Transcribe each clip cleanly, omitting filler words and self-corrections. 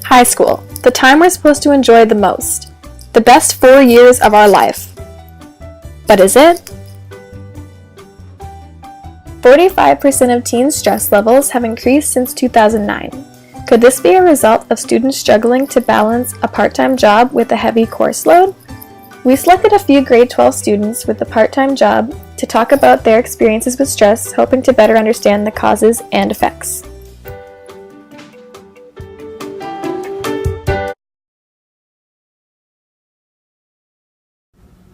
High school, the time we're supposed to enjoy the most. The best 4 years of our life. But is it? 45% of teens' stress levels have increased since 2009. Could this be a result of students struggling to balance a part-time job with a heavy course load? We selected a few grade 12 students with a part-time job to talk about their experiences with stress, hoping to better understand the causes and effects.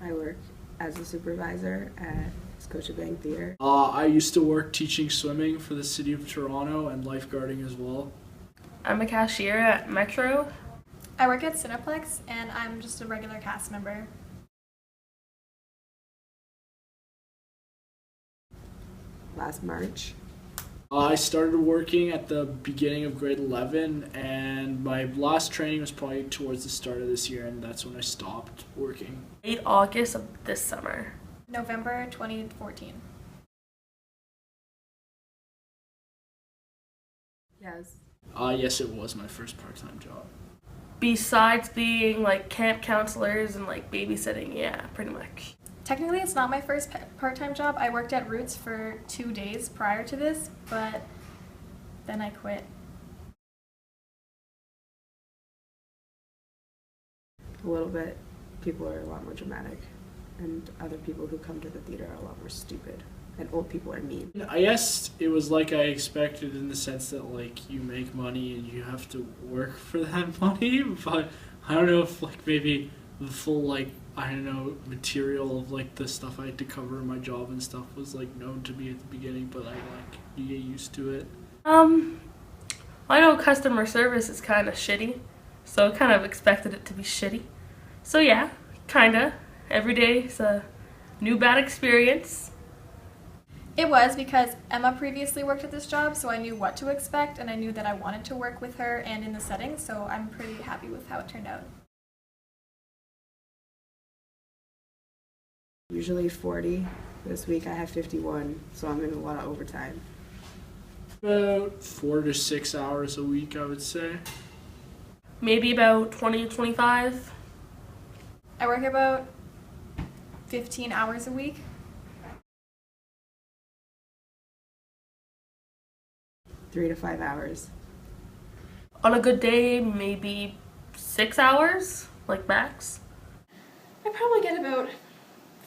I work as a supervisor at Scotiabank Theatre. I used to work teaching swimming for the City of Toronto and lifeguarding as well. I'm a cashier at Metro. I work at Cineplex and I'm just a regular cast member. Last March. I started working at the beginning of grade 11, and my last training was probably towards the start of this year, and that's when I stopped working. Late August of this summer. November 2014. Yes. Yes, it was my first part-time job. Besides being like camp counselors and like babysitting, yeah, pretty much. Technically, it's not my first part-time job. I worked at Roots for 2 days prior to this, but then I quit. A little bit. People are a lot more dramatic, and other people who come to the theater are a lot more stupid, and old people are mean. I guess it was like I expected, in the sense that like you make money and you have to work for that money, but I don't know if like maybe the full like, I don't know, material of like the stuff I had to cover in my job and stuff was like known to me at the beginning, but you get used to it. I know customer service is kind of shitty, so I kind of expected it to be shitty. So yeah, kinda. Every day is a new bad experience. It was because Emma previously worked at this job, so I knew what to expect and I knew that I wanted to work with her and in the setting, so I'm pretty happy with how it turned out. Usually 40. This week I have 51, so I'm in a lot of overtime. About 4 to 6 hours a week, I would say. Maybe about 20 to 25. I work about 15 hours a week. Three to 5 hours. On a good day, maybe 6 hours, like max. I probably get about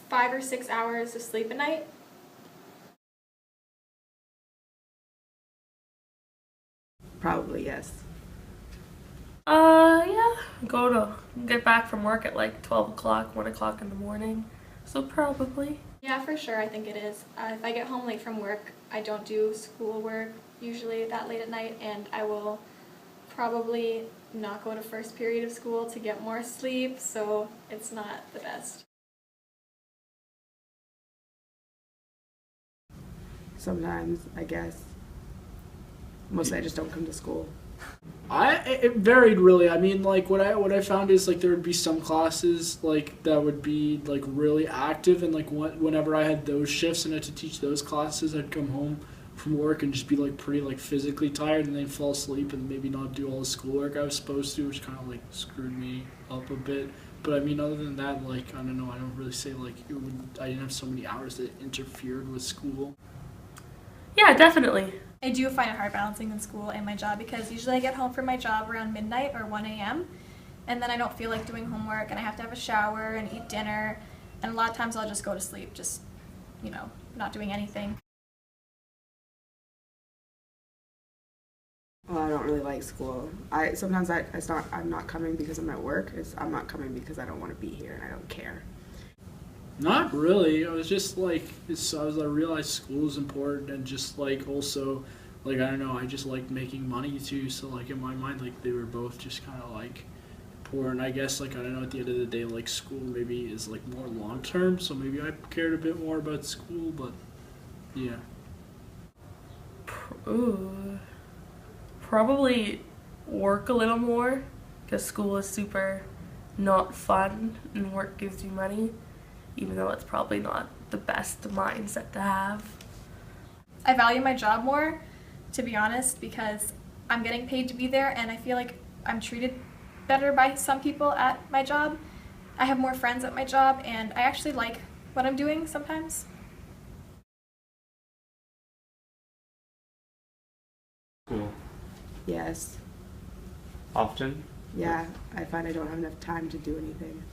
5 or 6 hours of sleep a night. Probably, yes. Yeah, get back from work at like 12 o'clock, 1 o'clock in the morning, so probably. Yeah, for sure, I think it is. If I get home late from work, I don't do schoolwork usually that late at night, and I will probably not go to first period of school to get more sleep, so it's not the best. Sometimes, I guess. Mostly I just don't come to school. It varied really. I mean, like what I found is like there would be some classes like that would be like really active, and like whenever I had those shifts and had to teach those classes, I'd come home from work and just be like pretty like physically tired, and then fall asleep and maybe not do all the schoolwork I was supposed to, which kind of like screwed me up a bit. But I mean, other than that, like I don't know, I don't really say like I didn't have so many hours that interfered with school. Yeah, definitely. I do find it hard balancing in school and my job because usually I get home from my job around midnight or 1 a.m. and then I don't feel like doing homework and I have to have a shower and eat dinner, and a lot of times I'll just go to sleep, just, not doing anything. Well, I don't really like school. Sometimes I'm not coming because I'm at work. I'm not coming because I don't want to be here and I don't care. Not really. I was just like, I realized school is important, and just like also, like I don't know, I just like making money too. So like in my mind, like they were both just kind of like important. I guess like I don't know. At the end of the day, like school maybe is like more long term. So maybe I cared a bit more about school, but yeah. Ooh. Probably work a little more, because school is super not fun and work gives you money, even though it's probably not the best mindset to have. I value my job more, to be honest, because I'm getting paid to be there, and I feel like I'm treated better by some people at my job. I have more friends at my job, and I actually like what I'm doing sometimes. Cool. Yes. Often? Yeah, I find I don't have enough time to do anything.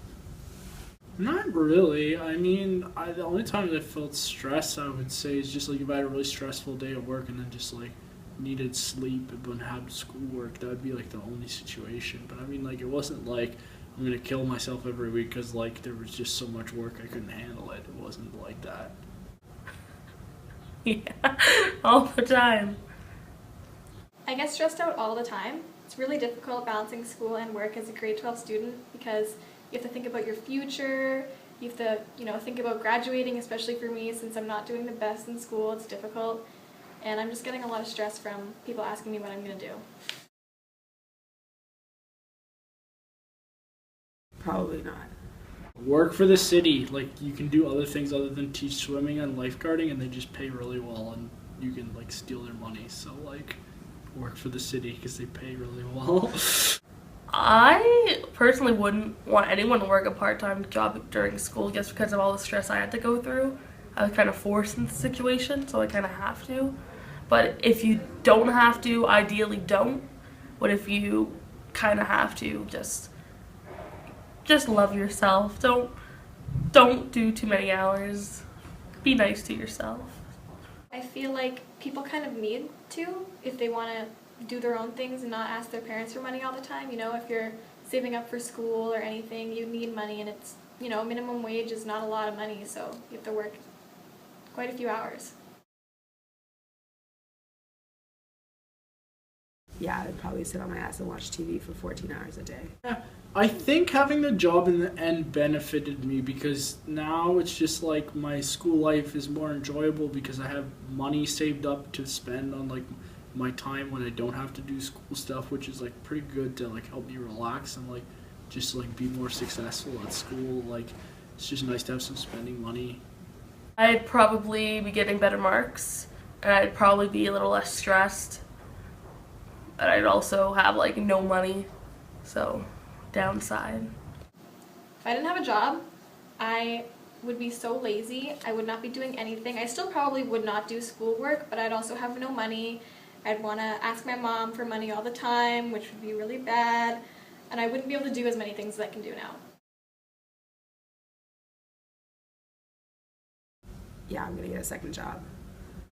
Not really. I mean, the only time that I felt stress, I would say, is just like if I had a really stressful day at work and then just like needed sleep and wouldn't have schoolwork. That would be like the only situation. But I mean, like it wasn't like I'm gonna kill myself every week because like there was just so much work I couldn't handle it. It wasn't like that. Yeah, all the time. I get stressed out all the time. It's really difficult balancing school and work as a grade 12 student because you have to think about your future, you have to, think about graduating, especially for me since I'm not doing the best in school. It's difficult, and I'm just getting a lot of stress from people asking me what I'm going to do. Probably not. Work for the city. Like you can do other things other than teach swimming and lifeguarding, and they just pay really well, and you can like steal their money. So like, work for the city because they pay really well. I personally wouldn't want anyone to work a part-time job during school just because of all the stress I had to go through. I was kind of forced in the situation, so I kind of have to. But if you don't have to, ideally don't. But if you kind of have to, just love yourself. Don't do too many hours. Be nice to yourself. I feel like people kind of need to if they want to do their own things and not ask their parents for money all the time. If you're saving up for school or anything, you need money, and it's, minimum wage is not a lot of money, so you have to work quite a few hours. Yeah, I'd probably sit on my ass and watch TV for 14 hours a day. Yeah, I think having the job in the end benefited me because now it's just like my school life is more enjoyable because I have money saved up to spend on like my time when I don't have to do school stuff, which is like pretty good to like help me relax and like just like be more successful at school. Like it's just nice to have some spending money. I'd probably be getting better marks, and I'd probably be a little less stressed. But I'd also have like no money, so downside. If I didn't have a job, I would be so lazy. I would not be doing anything. I still probably would not do schoolwork, but I'd also have no money. I'd want to ask my mom for money all the time, which would be really bad, and I wouldn't be able to do as many things as I can do now. Yeah, I'm gonna get a second job.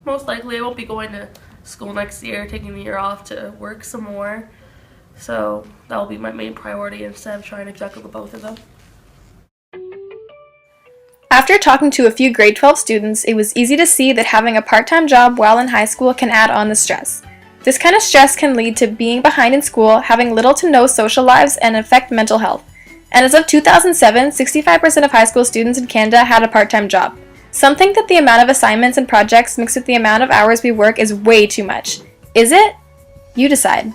Most likely I won't be going to school next year, taking the year off to work some more. So that will be my main priority instead of trying to juggle the both of them. After talking to a few grade 12 students, it was easy to see that having a part-time job while in high school can add on the stress. This kind of stress can lead to being behind in school, having little to no social lives, and affect mental health. And as of 2007, 65% of high school students in Canada had a part-time job. Some think that the amount of assignments and projects mixed with the amount of hours we work is way too much. Is it? You decide.